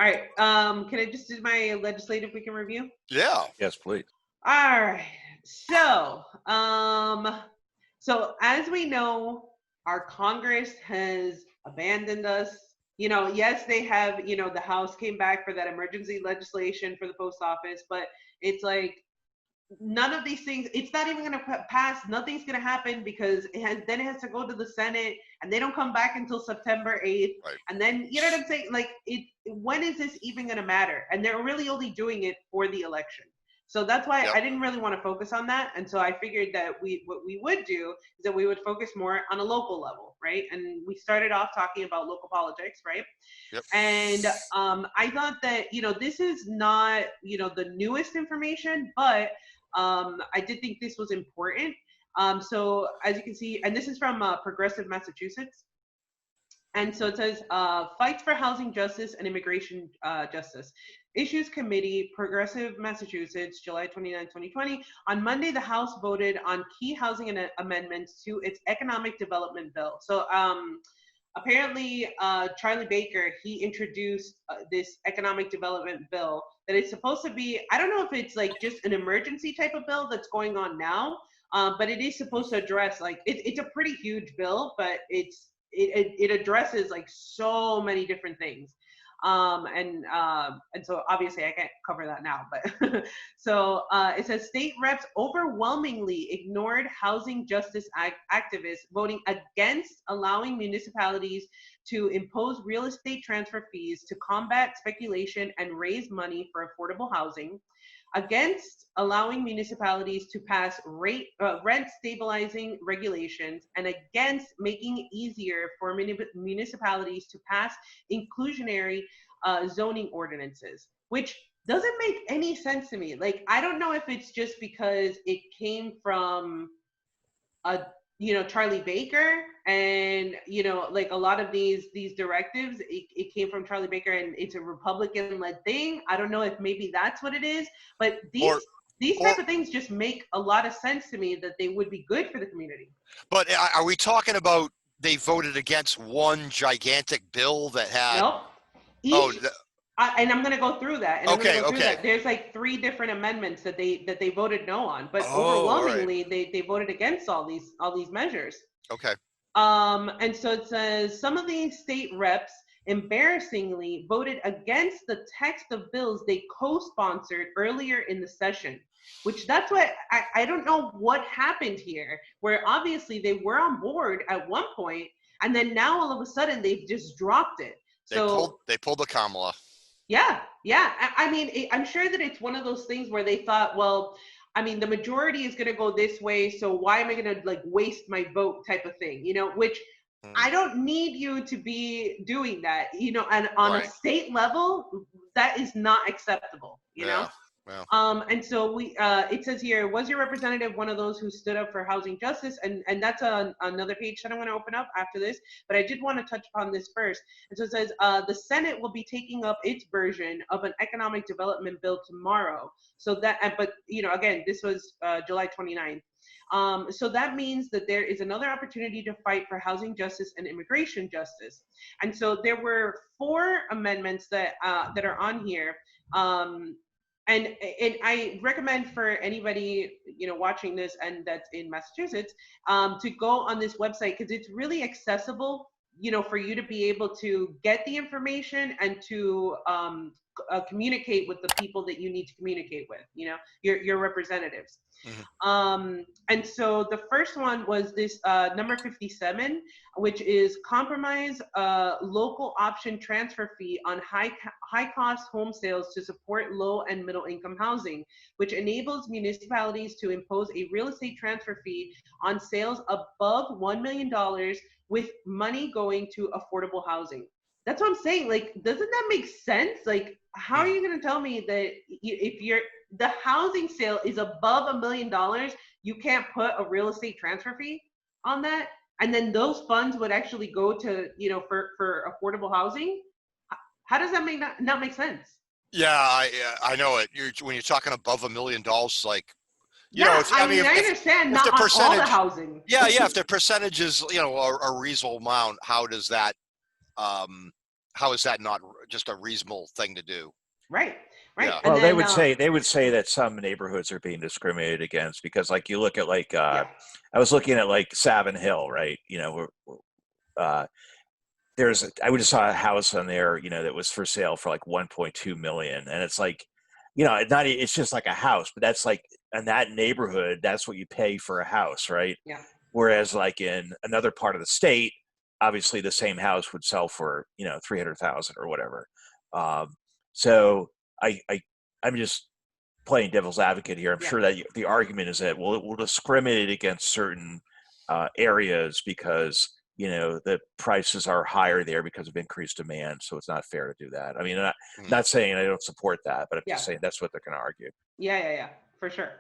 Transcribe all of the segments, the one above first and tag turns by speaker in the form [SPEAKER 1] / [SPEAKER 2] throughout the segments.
[SPEAKER 1] All right. Can I just do my legislative we can review?
[SPEAKER 2] Yeah.
[SPEAKER 3] Yes, please.
[SPEAKER 1] All right. So, so as we know, our Congress has abandoned us. Yes, they have, the House came back for that emergency legislation for the post office, but it's like none of these things, it's not even going to pass. Nothing's going to happen because then it has to go to the Senate and they don't come back until September 8th.
[SPEAKER 2] Right.
[SPEAKER 1] And then, you know what I'm saying? Like, when is this even going to matter? And they're really only doing it for the election. So that's why I didn't really want to focus on that. And so I figured that what we would do is that we would focus more on a local level, right? And we started off talking about local politics, right?
[SPEAKER 2] Yep.
[SPEAKER 1] And I thought that, this is not, the newest information, but I did think this was important. So as you can see, and this is from Progressive Massachusetts. And so it says, fights for housing justice and immigration justice. Issues Committee, Progressive Massachusetts, July 29, 2020. On Monday, the House voted on key housing amendments to its economic development bill. So apparently, Charlie Baker, he introduced this economic development bill that is supposed to be, I don't know if it's like just an emergency type of bill that's going on now, but it is supposed to address, like, it's a pretty huge bill, but it addresses like so many different things. And so obviously I can't cover that now, but so it says state reps overwhelmingly ignored housing justice activists voting against allowing municipalities to impose real estate transfer fees to combat speculation and raise money for affordable housing, against allowing municipalities to pass rent stabilizing regulations, and against making it easier for municipalities to pass inclusionary zoning ordinances, which doesn't make any sense to me. Like, I don't know if it's just because it came from Charlie Baker, and like a lot of these directives, it came from Charlie Baker and it's a Republican-led thing. I don't know if maybe that's what it is, but these type of things just make a lot of sense to me, that they would be good for the community.
[SPEAKER 2] But are we talking about they voted against one gigantic bill that had?
[SPEAKER 1] Nope. And I'm going to go through that. And
[SPEAKER 2] okay.
[SPEAKER 1] There's like 3 different amendments that they voted no on, but overwhelmingly they voted against all these measures.
[SPEAKER 2] Okay.
[SPEAKER 1] And so it says some of these state reps embarrassingly voted against the text of bills they co-sponsored earlier in the session, which that's what I don't know what happened here, where obviously they were on board at one point and then now all of a sudden they've just dropped it.
[SPEAKER 2] They pulled the Kamala.
[SPEAKER 1] Yeah. I mean, I'm sure that it's one of those things where they thought, well, I mean, the majority is going to go this way, so why am I going to like waste my vote type of thing, which I don't need you to be doing that, and on a state level, that is not acceptable, you know?
[SPEAKER 2] Well.
[SPEAKER 1] And so it says here, was your representative one of those who stood up for housing justice? And that's another page that I'm going to open up after this, but I did want to touch upon this first. And so it says, the Senate will be taking up its version of an economic development bill tomorrow. So that, but again, this was July 29th. So that means that there is another opportunity to fight for housing justice and immigration justice. And so there were 4 amendments that are on here. And I recommend for anybody, watching this and that's in Massachusetts, to go on this website, because it's really accessible, for you to be able to get the information and to communicate with the people that you need to communicate with, your representatives. Mm-hmm. And so the first one was this number 57, which is compromise local option transfer fee on high cost home sales to support low and middle income housing, which enables municipalities to impose a real estate transfer fee on sales above $1 million with money going to affordable housing. That's what I'm saying. Like, doesn't that make sense? Like, how are you going to tell me that if the housing sale is above $1 million, you can't put a real estate transfer fee on that? And then those funds would actually go to, for affordable housing? How does that not make sense?
[SPEAKER 2] Yeah, I know it. When you're talking above $1 million, like,
[SPEAKER 1] I understand not on all the housing.
[SPEAKER 2] Yeah, if the percentage is, a reasonable amount, how does that, how is that not just a reasonable thing to do?
[SPEAKER 1] Right. Right.
[SPEAKER 2] Yeah.
[SPEAKER 1] And
[SPEAKER 3] Well,
[SPEAKER 1] then
[SPEAKER 3] they would say that some neighborhoods are being discriminated against because, like, you look at like
[SPEAKER 1] yeah.
[SPEAKER 3] I was looking at like Savin Hill, right? Uh, I just saw a house on there, that was for sale for like 1.2 million, and it's like, it's just like a house, but that's like in that neighborhood, that's what you pay for a house, right?
[SPEAKER 1] Yeah.
[SPEAKER 3] Whereas like in another part of the state, obviously the same house would sell for 300,000 or whatever. Um, so I, I I'm just playing devil's advocate here. I'm
[SPEAKER 1] Yeah.
[SPEAKER 3] sure that the argument is that it will discriminate against certain areas because the prices are higher there because of increased demand. So it's not fair to do that. I mean, I'm not saying I don't support that, but I'm
[SPEAKER 1] Yeah.
[SPEAKER 3] just saying that's what they're going to argue.
[SPEAKER 1] Yeah, for sure.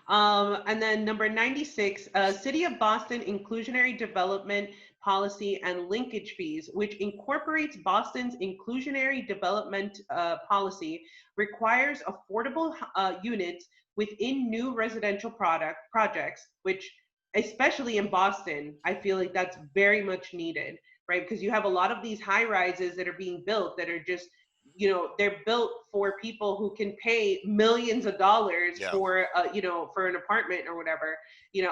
[SPEAKER 1] And then number 96, City of Boston Inclusionary Development Policy and Linkage Fees, which incorporates Boston's inclusionary development policy, requires affordable units within new residential projects, which, especially in Boston, I feel like that's very much needed, right? Because you have a lot of these high rises that are being built that are just, they're built for people who can pay millions of dollars
[SPEAKER 2] Yeah.
[SPEAKER 1] for for an apartment or whatever,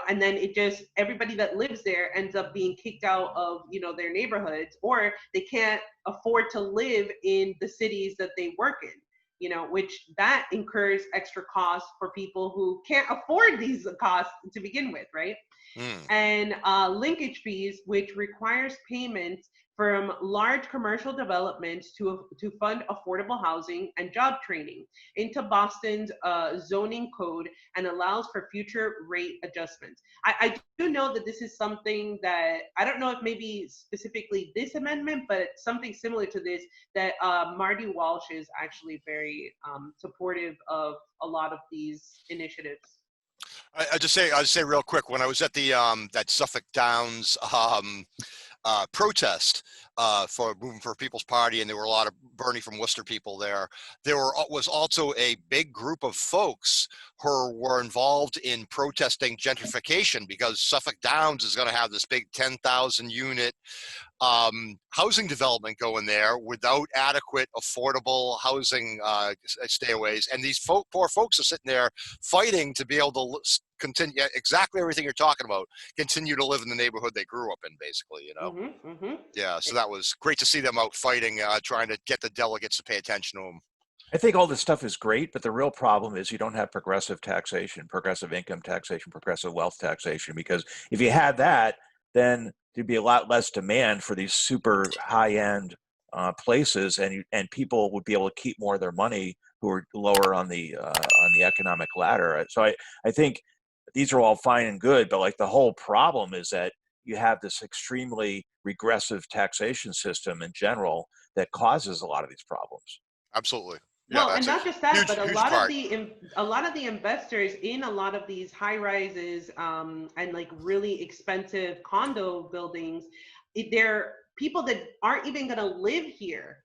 [SPEAKER 1] and then it just, everybody that lives there ends up being kicked out of their neighborhoods, or they can't afford to live in the cities that they work in, which that incurs extra costs for people who can't afford these costs to begin with, right? And linkage fees, which requires payments from large commercial developments to fund affordable housing and job training into Boston's zoning code, and allows for future rate adjustments. I do know that this is something that, I don't know if maybe specifically this amendment, but something similar to this, that Marty Walsh is actually very supportive of a lot of these initiatives.
[SPEAKER 2] I'll just say real quick, when I was at the that Suffolk Downs protest for Moving for People's Party, and there were a lot of Bernie from Worcester people there. Was also a big group of folks who were involved in protesting gentrification, because Suffolk Downs is going to have this big 10,000 unit housing development going there without adequate affordable housing stayaways, and these poor folks are sitting there fighting to be able to continue exactly everything you're talking about, continue to live in the neighborhood they grew up in, basically, Yeah, so that was great to see them out fighting, trying to get the delegates to pay attention to them.
[SPEAKER 3] I think all this stuff is great, but the real problem is you don't have progressive taxation, progressive income taxation, progressive wealth taxation, because if you had that, then there'd be a lot less demand for these super high-end places, and people would be able to keep more of their money who are lower on the economic ladder. So I think these are all fine and good, but like the whole problem is that you have this extremely regressive taxation system in general that causes a lot of these problems.
[SPEAKER 2] Absolutely.
[SPEAKER 1] Well,
[SPEAKER 2] Yeah,
[SPEAKER 1] and
[SPEAKER 2] that's a
[SPEAKER 1] not just that,
[SPEAKER 2] huge,
[SPEAKER 1] but
[SPEAKER 2] huge part.
[SPEAKER 1] a lot of the investors in a lot of these high rises and like really expensive condo buildings, they're people that aren't even going to live here.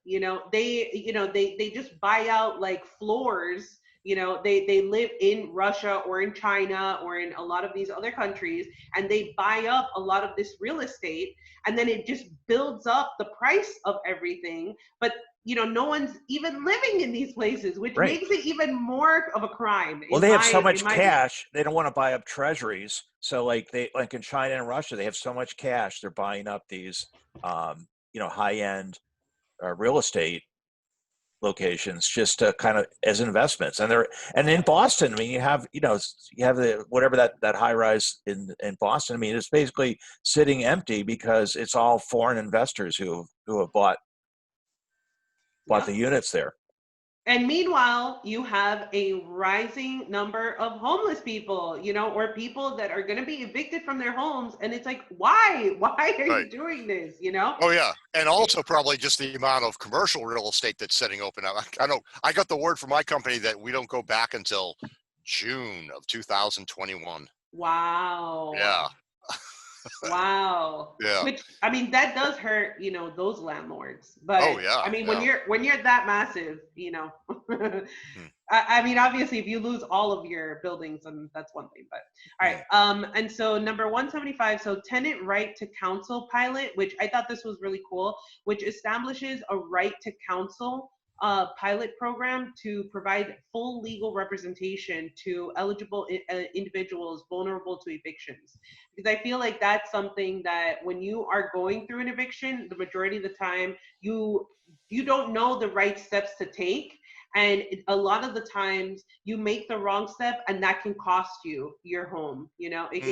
[SPEAKER 1] They just buy out like floors. They live in Russia or in China or in a lot of these other countries, and they buy up a lot of this real estate, and then it just builds up the price of everything. But no one's even living in these places, which
[SPEAKER 3] Right.
[SPEAKER 1] makes it even more of a crime.
[SPEAKER 3] Well, they have so much cash, they don't want to buy up treasuries. So like in China and Russia, they have so much cash, they're buying up these, high-end real estate locations just to kind of as investments. And in Boston, I mean, you have the whatever that high rise in Boston. I mean, it's basically sitting empty because it's all foreign investors who have bought the units there.
[SPEAKER 1] And meanwhile, you have a rising number of homeless people, or people that are going to be evicted from their homes. And it's like, why are you doing this?
[SPEAKER 2] Oh yeah. And also probably just the amount of commercial real estate that's sitting open up. I got the word from my company that we don't go back until June of 2021.
[SPEAKER 1] Wow.
[SPEAKER 2] Yeah.
[SPEAKER 1] Wow.
[SPEAKER 2] Yeah.
[SPEAKER 1] Which, I mean, that does hurt, those landlords. But
[SPEAKER 2] Oh, yeah,
[SPEAKER 1] I mean,
[SPEAKER 2] yeah.
[SPEAKER 1] when you're that massive, I mean, obviously, if you lose all of your buildings, then that's one thing. But all right. And so number 175, so tenant right to counsel pilot, which I thought this was really cool, which establishes a right to counsel pilot program to provide full legal representation to eligible individuals vulnerable to evictions. Because I feel like that's something that when you are going through an eviction, the majority of the time you don't know the right steps to take. And a lot of the times you make the wrong step and that can cost you your home. It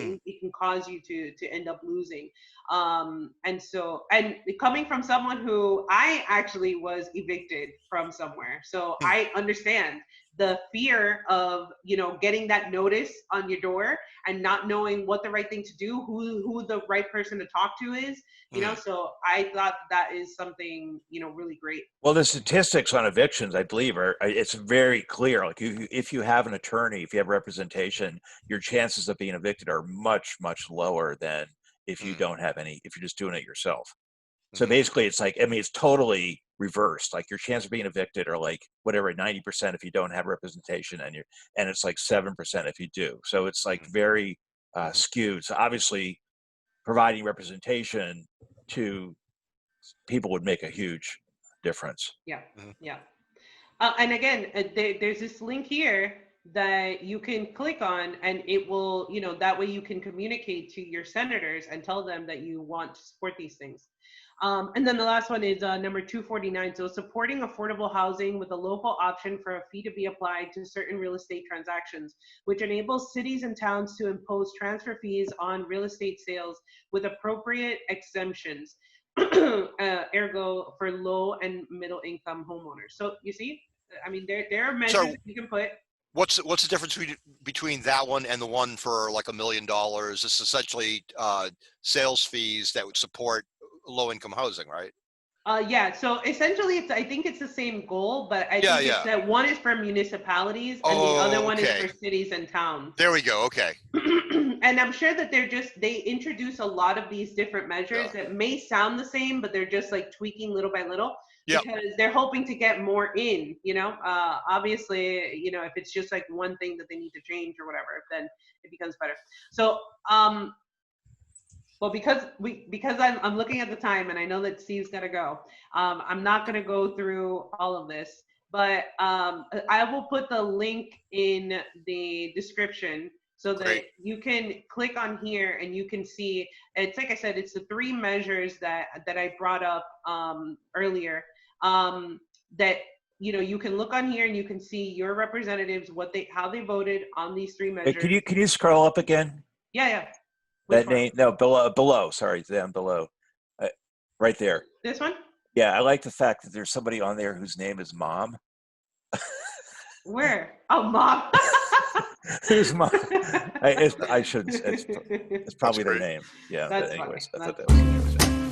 [SPEAKER 1] can cause you to end up losing. And coming from someone who I actually was evicted from somewhere, so I understand the fear of getting that notice on your door and not knowing what the right thing to do, who the right person to talk to is. So I thought that is something really great.
[SPEAKER 3] Well, the statistics on evictions, I believe, it's very clear. Like if you have an attorney, if you have representation, your chances of being evicted are much, much lower than if you don't have any, if you're just doing it yourself. So basically it's like, I mean, it's totally reversed. Like your chance of being evicted are like whatever, 90% if you don't have representation, and it's like 7% if you do. So it's like very skewed. So obviously providing representation to people would make a huge difference.
[SPEAKER 1] Yeah. And again, there's this link here that you can click on, and it will, that way you can communicate to your senators and tell them that you want to support these things. And then the last one is number 249. So supporting affordable housing with a local option for a fee to be applied to certain real estate transactions, which enables cities and towns to impose transfer fees on real estate sales with appropriate exemptions. Ergo for low and middle income homeowners. So you see, I mean, there are measures that you can put.
[SPEAKER 2] What's the difference between that one and the one for like $1 million? It's essentially sales fees that would support low income housing, right?
[SPEAKER 1] Yeah. So essentially, I think it's the same goal, but I think it's that one is for municipalities and the other one is for cities and towns.
[SPEAKER 2] There we go. Okay.
[SPEAKER 1] And I'm sure that they introduce a lot of these different measures that may sound the same, but they're just like tweaking little by little because they're hoping to get more in, obviously, if it's just like one thing that they need to change or whatever, then it becomes better. So, well, because I'm looking at the time and I know that Steve's got to go, I'm not going to go through all of this, but I will put the link in the description so that you can click on here and you can see. It's like I said, it's the 3 measures that I brought up earlier. That you can look on here and you can see your representatives how they voted on these 3 measures.
[SPEAKER 3] Wait, can you scroll up again?
[SPEAKER 1] Yeah.
[SPEAKER 3] That name, no, below. Sorry, down below, right there.
[SPEAKER 1] This one?
[SPEAKER 3] Yeah, I like the fact that there's somebody on there whose name is Mom.
[SPEAKER 1] Where? Oh, Mom.
[SPEAKER 3] Who's Mom? I shouldn't. It's probably their name. Yeah.
[SPEAKER 1] That's
[SPEAKER 3] but anyways,
[SPEAKER 1] funny.
[SPEAKER 3] I thought that was interesting.